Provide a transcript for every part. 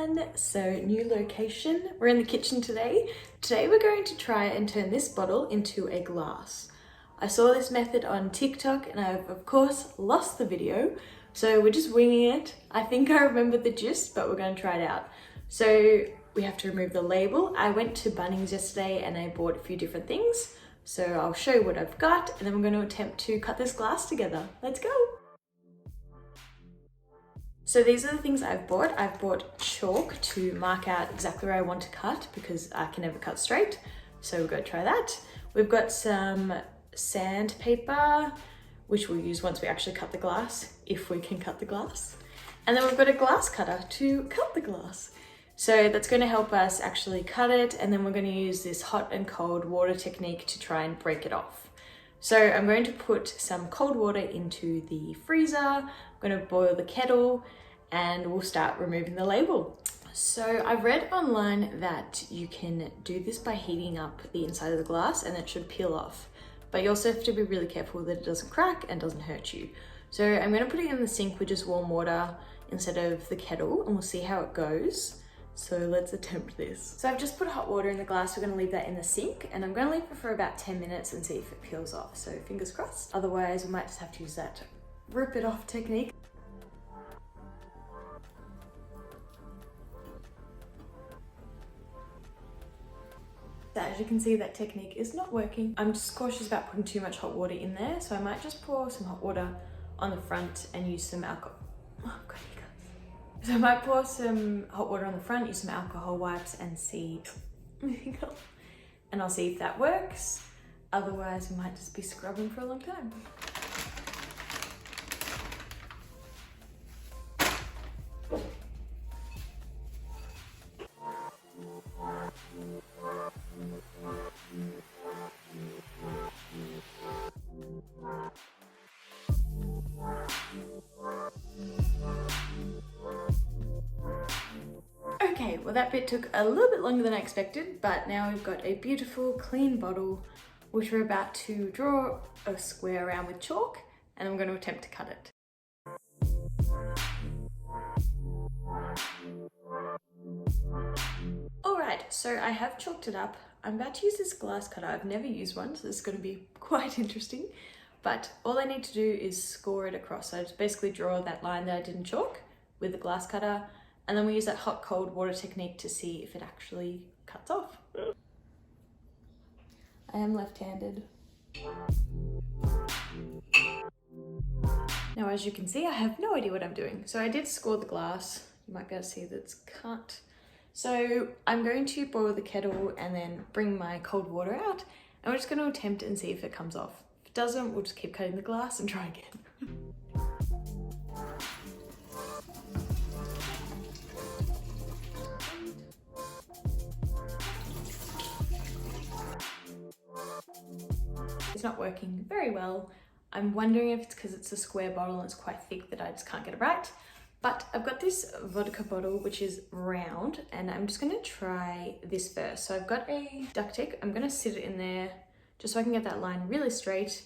everyone. So new location, we're in the kitchen today. Today we're going to try and turn this bottle into a glass. I saw this method on TikTok and I've of course lost the video. So we're just winging it. I think I remember the gist, but we're going to try it out. So we have to remove the label. I went to Bunnings yesterday and I bought a few different things. So I'll show you what I've got and then we're going to attempt to cut this glass together. Let's go. So these are the things I've bought. I've bought chalk to mark out exactly where I want to cut because I can never cut straight. So we're going to try that. We've got some sandpaper, which we'll use once we actually cut the glass, if we can cut the glass. And then we've got a glass cutter to cut the glass. So that's going to help us actually cut it. And then we're going to use this hot and cold water technique to try and break it off. So I'm going to put some cold water into the freezer. I'm going to boil the kettle and we'll start removing the label. So I've read online that you can do this by heating up the inside of the glass and it should peel off. But you also have to be really careful that it doesn't crack and doesn't hurt you. So I'm going to put it in the sink with just warm water instead of the kettle and we'll see how it goes. So let's attempt this. So I've just put hot water in the glass. We're going to leave that in the sink and I'm going to leave it for about 10 minutes and see if it peels off. So fingers crossed. Otherwise we might just have to use that rip it off technique. So as you can see, that technique is not working. I'm just cautious about putting too much hot water in there. So I might just pour some hot water on the front and use some alcohol. Oh, God, you guys. So I might pour some hot water on the front, use some alcohol wipes and see, and I'll see if that works. Otherwise, we might just be scrubbing for a long time. Okay, well that bit took a little bit longer than I expected, but now we've got a beautiful clean bottle which we're about to draw a square around with chalk and I'm going to attempt to cut it. Alright, so I have chalked it up. I'm about to use this glass cutter. I've never used one, so this is going to be quite interesting. But all I need to do is score it across. So I just basically draw that line that I did in chalk with the glass cutter. And then we use that hot cold water technique to see if it actually cuts off. I am left-handed. Now as you can see, I have no idea what I'm doing. So I did score the glass. You might be able to see that it's cut. So I'm going to boil the kettle and then bring my cold water out. And we're just going to attempt it and see if it comes off. If it doesn't, we'll just keep cutting the glass and try again. It's not working very well. I'm wondering if it's because it's a square bottle and it's quite thick that I just can't get it right. But I've got this vodka bottle which is round and I'm just going to try this first. So I've got a duct tape. I'm going to sit it in there just so I can get that line really straight,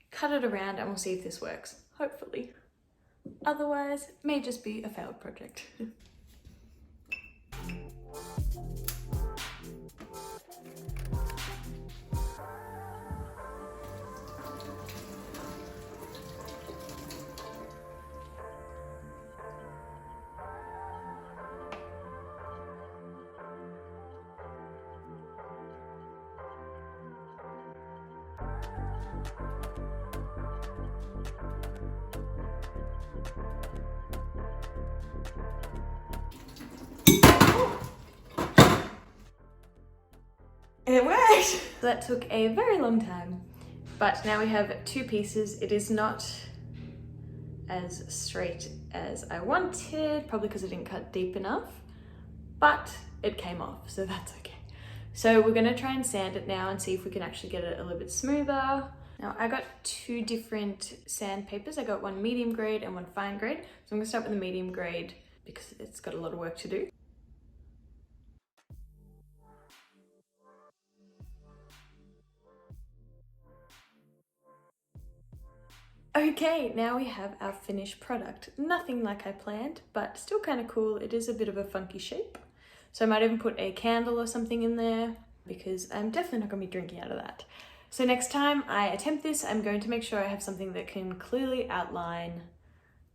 cut it around and we'll see if this works, hopefully. Otherwise, it may just be a failed project. It worked! So that took a very long time, but now we have two pieces. It is not as straight as I wanted, probably because I didn't cut deep enough, but it came off, so that's okay. So we're gonna try and sand it now and see if we can actually get it a little bit smoother. Now I got two different sandpapers. I got one medium grade and one fine grade. So I'm gonna start with the medium grade because it's got a lot of work to do. Okay, now we have our finished product. Nothing like I planned, but still kind of cool. It is a bit of a funky shape. So I might even put a candle or something in there because I'm definitely not gonna be drinking out of that. So next time I attempt this, I'm going to make sure I have something that can clearly outline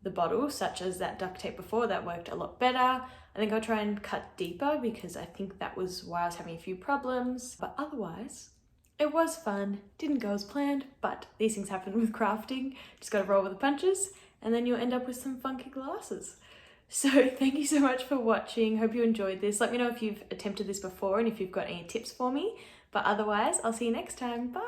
the bottle, such as that duct tape before. That worked a lot better. I think I'll try and cut deeper because I think that was why I was having a few problems. But otherwise, it was fun. Didn't go as planned, but these things happen with crafting. Just gotta roll with the punches, and then you'll end up with some funky glasses. So thank you so much for watching. Hope you enjoyed this. Let me know if you've attempted this before and if you've got any tips for me. But otherwise, I'll see you next time. Bye.